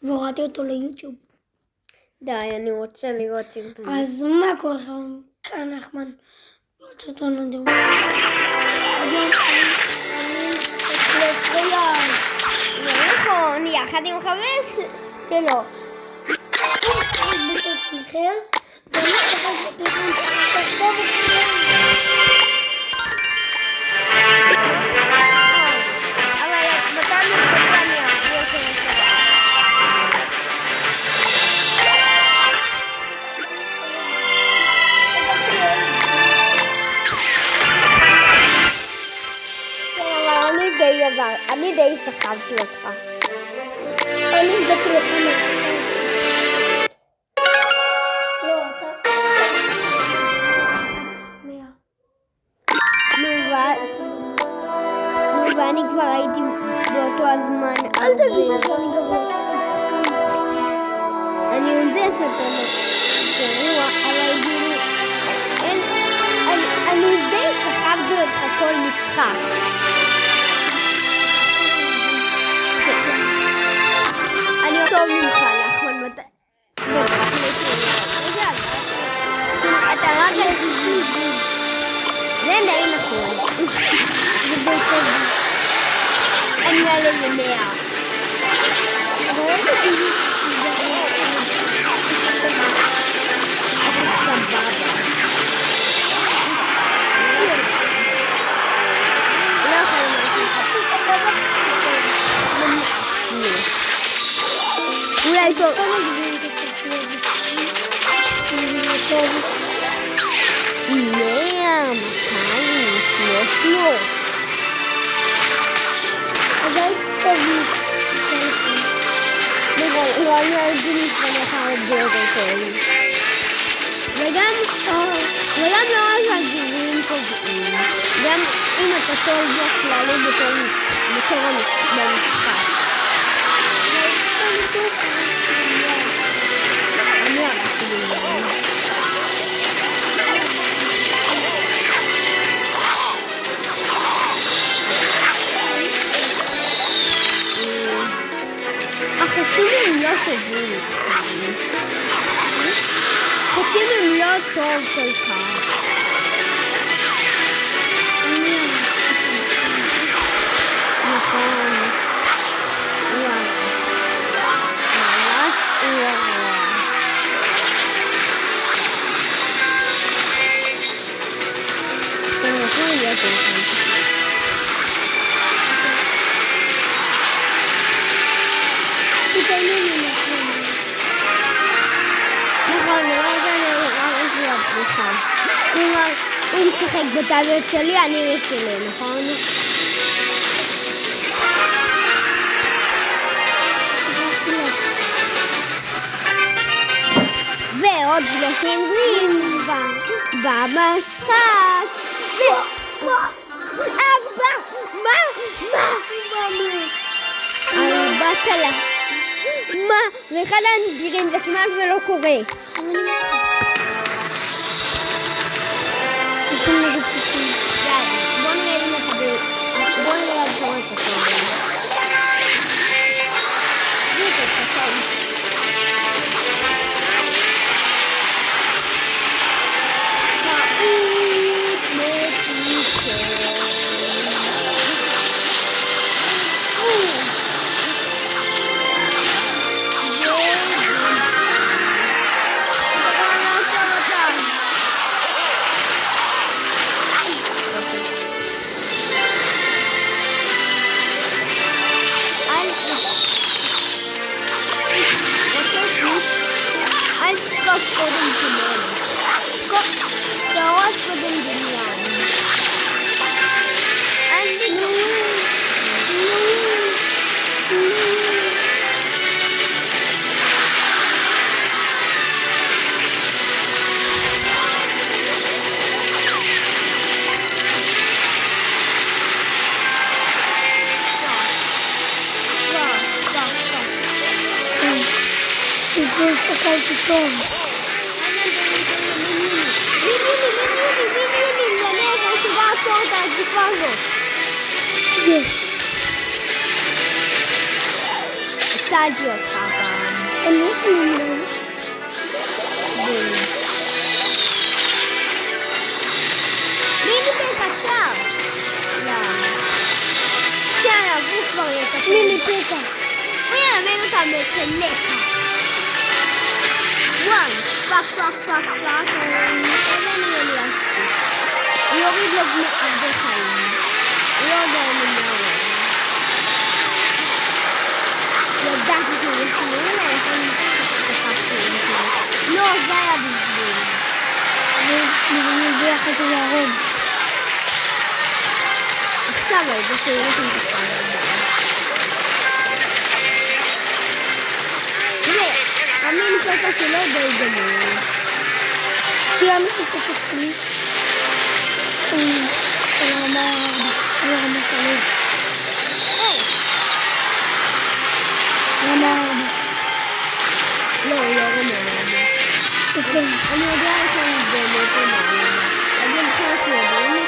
והורדתי אותו ליוטיוב. די, אני רוצה לראות סרטונים. אז מה קורה לכם? כאן נחמן. יוצאת לנו דיון. היום אני משחק לפריאל. זה נכון, יחד עם חבר שלו. הוא משחק בטלפון אחר, ואני משחק בטלפון תחשוב אבל מתי מתחילה אני אעבור יותר. אני די סחבתי אותך. אני הבאתי לך לא, אתה... מאה. ואני כבר הייתי באותו הזמן. אל תגיד שאני גבוה, אני שחקן. אני יודע שאתה לא גרוע, אבל כאילו... אני די סחבתי אותך כל משחק. אני טוב ממך, נכון, אתה רק על חיזים. זה די נכון. זה די טוב. אני על איזה 100. אבל לא תגידי שזה אולי טוב. טוב. 100, 200, 300. אז היית טוב. אני הייתי מתפנך הרבה יותר טוב. וגם לא רק הגיבים טובים. גם אם אתה טוב בכללי בתור במשחק. אני הלכתי בלבד. החוקים הם לא טובים. החוקים הם לא טוב כל כך. נכון. הוא משחק בטאבלט שלי, אני משלי, נכון? ועוד 30 גרים במשחק. 4,000. מה? ואחד הנדירים זה כמעט ולא קורה. עכשיו אני מראה. 90 נגד 90. בוא נראה אם אתה בוא נראה עד כמה אתה טוב. זה טוב. הסתכלתי טוב. הצלתי אותך. הם לא שמים לב. מיני קצר. בסדר, הוא כבר יטפל. מיני פיקה. הוא ילמד אותם לקה. וואי, פאק. איזה נהיה לי אספי. הוא יוריד לו הרבה חיים. הוא לא יודע אם הוא נעולה. ידעתי שהוא יחמור לה, יכול להסתכל. לא, זה היה בזבול. וזה יכולתי להרוג. עכשיו הייתי שהולך עם תקרה. תראה, המין פתע שלו די גמור. כי המין פתע שלי הוא רמה 4, הוא רמה 3. רמה 4. לא, הוא לא רמה 4. כן. אני יודע שאני באמת רמה 4. אני גם חלק יודעים.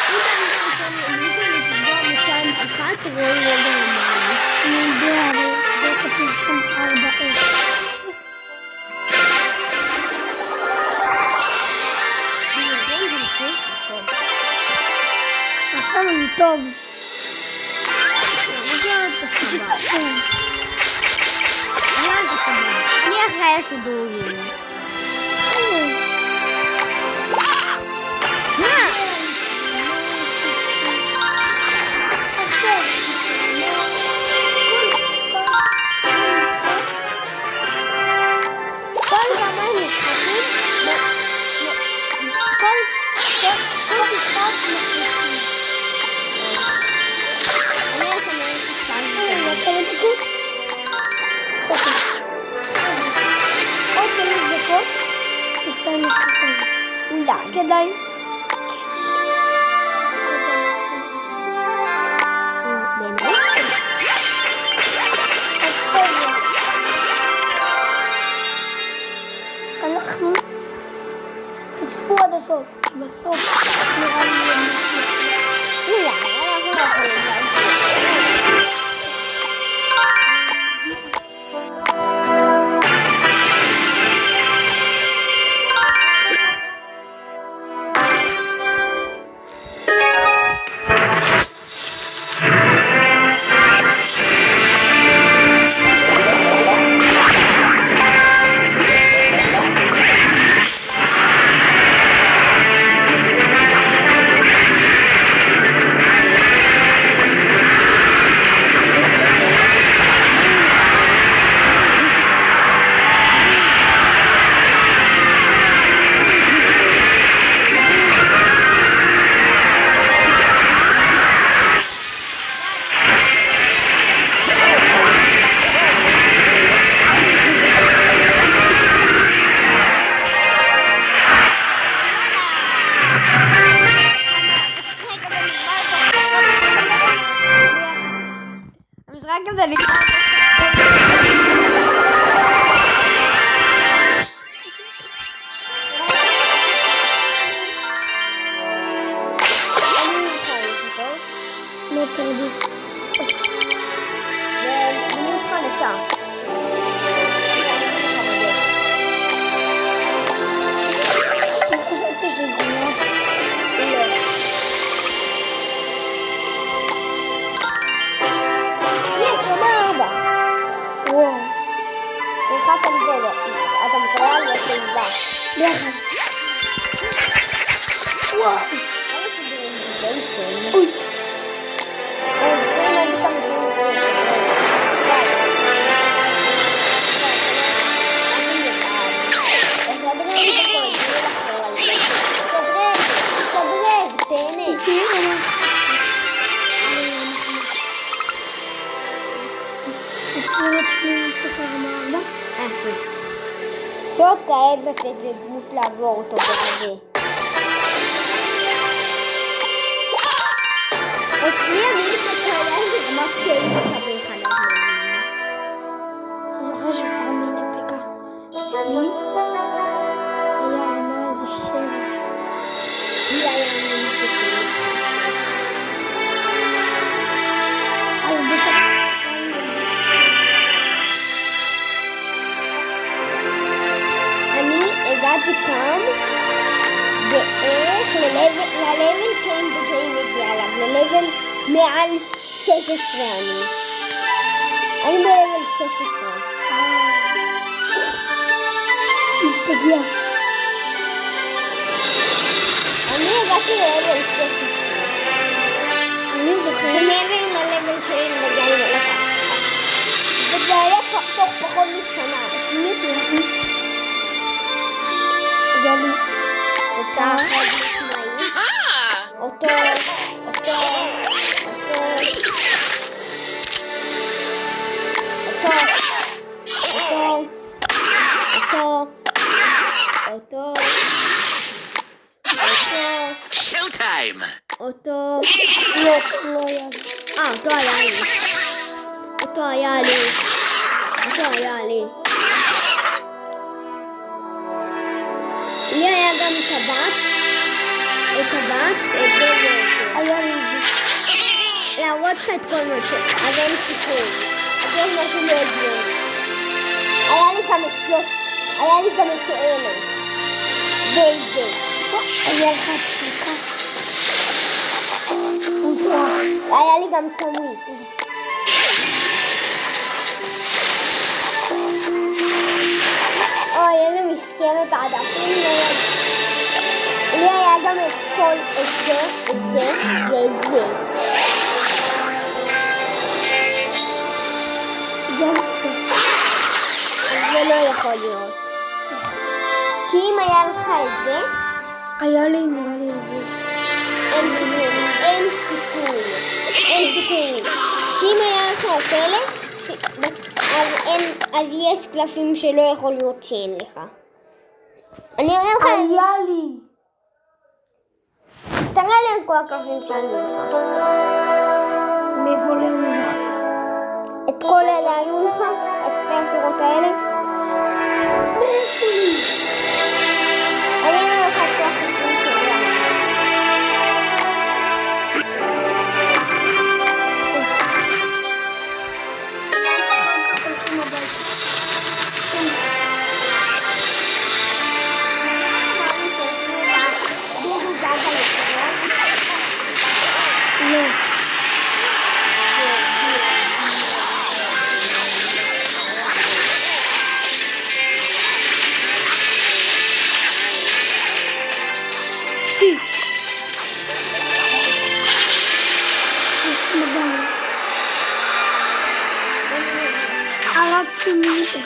אם אני רוצה לפגוע מכאן אחת, רואה רגע רמה 4. אני יודע, אבל זה כתוב שם 4. עכשיו אני טוב. אני אחראי השידורים. עוד 3 דקות תסיים לשחק. אז כדאי. אנחנו תצפו עד הסוף, כי בסוף נראה לי המשחק הזה נגמר. לא תרדיף. ודמות חדשה. אני חושבתי שזה גולף. יש, רמה 4. וואו. תלחץ על זה, אתה מקבל על זה תיבה. ביחד. וואו. למה שידורים ביישן? אוי. שוב כעת לתת לדמות לעבור אותו ברגע. אצלי אני מתקריה לגמר כאלה חבר חלב. אני זוכר שפעם מיני פיקה אצלי היה רמה איזה 7. לי היה מיני פיקה. אז בטח ה-level chain בגיים מגיע אליו, ל-level מעל 16 אני ב-level 16. תגיע. אני הגעתי ל-level 16. אני זוכר. זה מעבר ל-level chain בגיים אליך. וזה היה תוך פחות משנה. מי זה? גלי. אותה חד משמעית. אותו. Showtime! אותו. לא היה. אותו היה לי. לי היה גם טבעת. היה לי את זה. להראות לך את כל משהו, אז אין סיכוי. אז יש משהו לא הגיוני. היה לי גם את אלה. ואת זה. היה לך תקה. היה לי גם תמיד. אוי, איזה מסכרת עדפים. לי היה גם את כל זה ואת זה. אז זה לא יכול להיות. כי אם היה לך את זה, היה לי, נראה לי את זה. אין סיכוי. כי אם היה לך את אלה, אז יש קלפים שלא יכול להיות שאין לך. אני אראה לך, היה לי. תראה לי את כל הקלפים שאני לך. מאיפה לי אני זוכר? את כל אלה היו לך? את שתי השורות האלה? מאיפה לי? אני אראה לך את כל הקלפים שלי. הרגתי מישהו.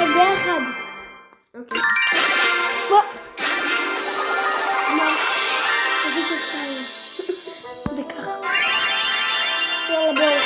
ביחד. 2. וככה. יאללה בואו